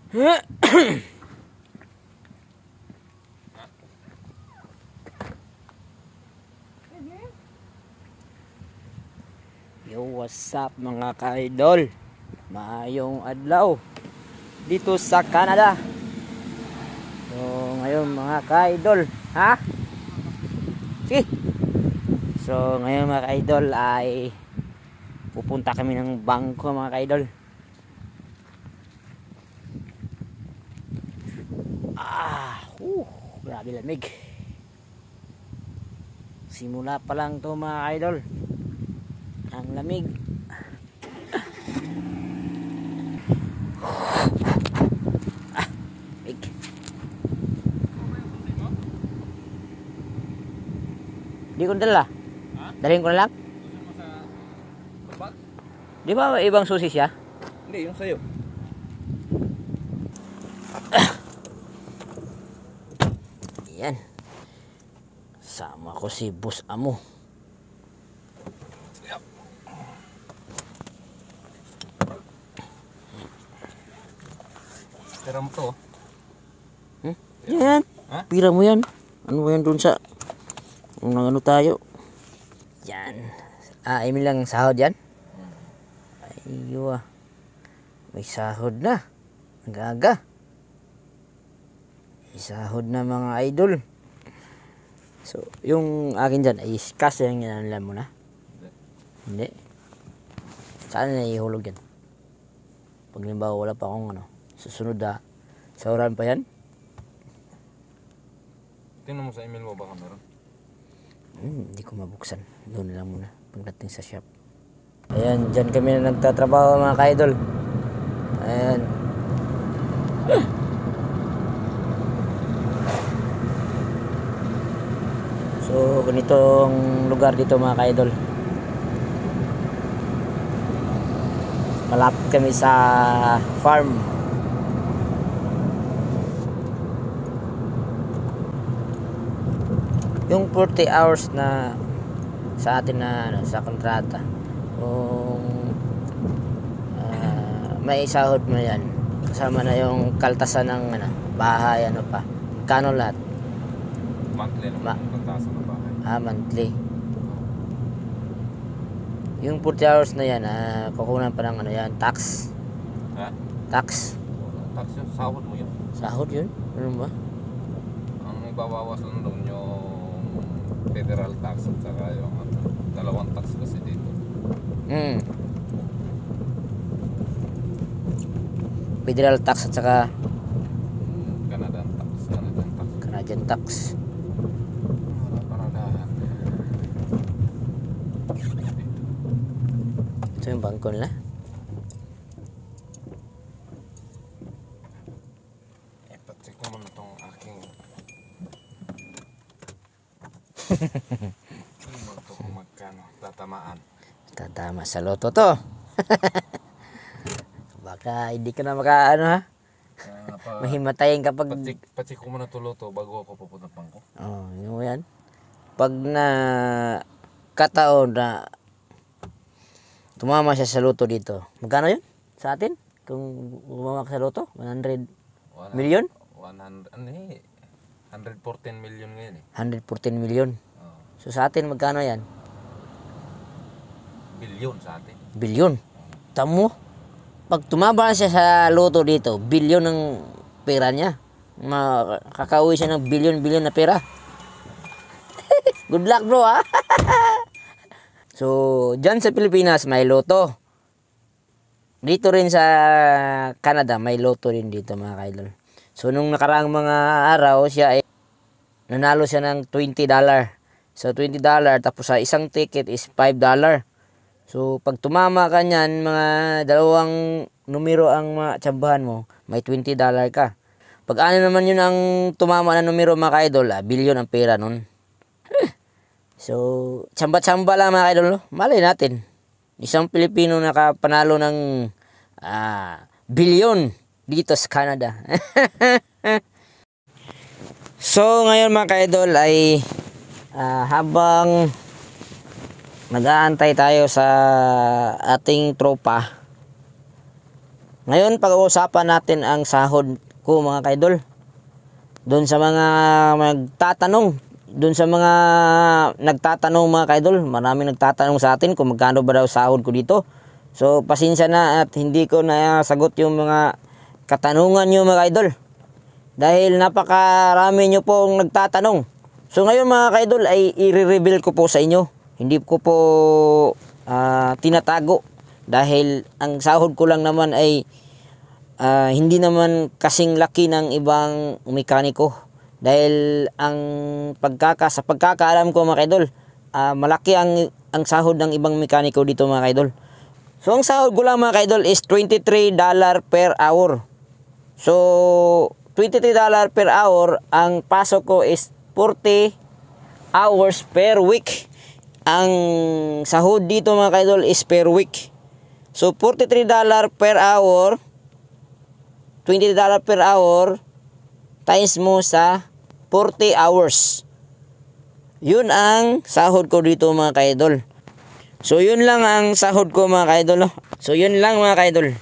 Yo, what's up mga ka-idol? Maayong adlaw dito sa Canada. So, ngayon mga ka-idol, ha? Sige. So, ngayon mga ka-idol ay pupunta kami ng bangko mga ka-idol. Grabe lamig. Simula pa lang to mga ka-idol. Ang lamig. Lamig. Di ko dala. Dalhin ko na lang. Di ba ibang susi siya? Hindi, yung sayo. Yan. Sama ko si Boss Amo. Pera mo to. Yan. Ha? Pira mo yan. Ano mo yan dun sa ano tayo? Yan. Emi lang sahod yan. Ayun. May sahod na. Ang-aga. May sahod na mga idol. So, yung akin dyan ay cash yung alam mo na. Hindi. Saan na ihulog yan? Pag limbawa wala pa akong susunod na sahuran pa yan. Tingnan mo sa email mo baka meron. Hindi ko mabuksan. Doon lang muna pagdating sa shop. Ayan, dyan kami na nagtatrabaho mga ka-idol. Ayan. So, ganitong lugar dito mga ka-idol. Malapit kami sa farm. Yung 40 hours na sa atin na sa kontrata, kung may sahod mo yan, kasama na yung kaltasan ng bahay, pa, kano lahat? Monthly naman, kaltasan ng bahay. Monthly. Yung 40 hours na yan, kukunan pa ng yan, tax. Ha? Tax. Tax yun, sahod mo yun. Sahod yun? Ano ba? Ang ibabawas lang doon yung federal tax at saka yung dalawang tax kasi dito. Federal tax at saka Canadian tax. Paradahan. Ito yung bangko nila. Check mo muna itong aking ito kung magkano tatamaan. Tatama sa loto to. Baka hindi ka na ha? Mahimatayin kapag Pacheck ko muna ito loto bago ako pupunta bangko. Yun mo yan. Pag na kataon na tumama siya sa loto dito, magkano yun sa atin? Kung umama ka sa loto, 100 million? 114 million ngayon eh. 114 million. So sa atin magkano yan? Bilyon sa atin. Bilyon. Tamo, pag tumaba siya sa loto dito, bilyon ng pera niya. Makakauwi siya ng bilyon na pera. Good luck bro ha. So, dyan sa Pilipinas may loto. Dito rin sa Canada may loto rin dito mga ka-idol. So, nung nakaraang mga araw siya ay nanalo siya ng $20. So, $20 tapos sa isang ticket is $5. So, pag tumama ka niyan, mga dalawang numero ang matsambahan mo, may $20 ka. Pag ano naman yun ang tumama na numero mga ka-idol, bilyon ang pera nun. So, tsamba-tsamba lang mga ka-idol, no? Malay natin. Isang Pilipino nakapanalo ng bilyon dito sa Canada. So, ngayon mga ka-idol ay habang nag-aantay tayo sa ating tropa Ngayon, pag-uusapan natin ang sahod ko mga kaidol. Doon sa mga nagtatanong mga kaidol, maraming nagtatanong sa atin kung magkano ba daw sahod ko dito. So, pasensya na at hindi ko na sagot yung mga katanungan nyo mga kaidol. Dahil napakarami nyo pong nagtatanong. So, ngayon mga kaidol ay i-reveal ko po sa inyo. Hindi ko po tinatago. Dahil ang sahod ko lang naman ay hindi naman kasing laki ng ibang mekaniko. Dahil sa pagkakaalam ko mga kaidol, malaki ang sahod ng ibang mekaniko dito mga kaidol. So ang sahod ko lang mga kaidol is $23 per hour. So $23 per hour, ang pasok ko is 40 hours per week. Ang sahod dito mga kaidol is per week. So $43 per hour, $20 per hour times mo sa 40 hours. Yun ang sahod ko dito mga kaidol. So yun lang ang sahod ko mga kaidol. So yun lang mga kaidol.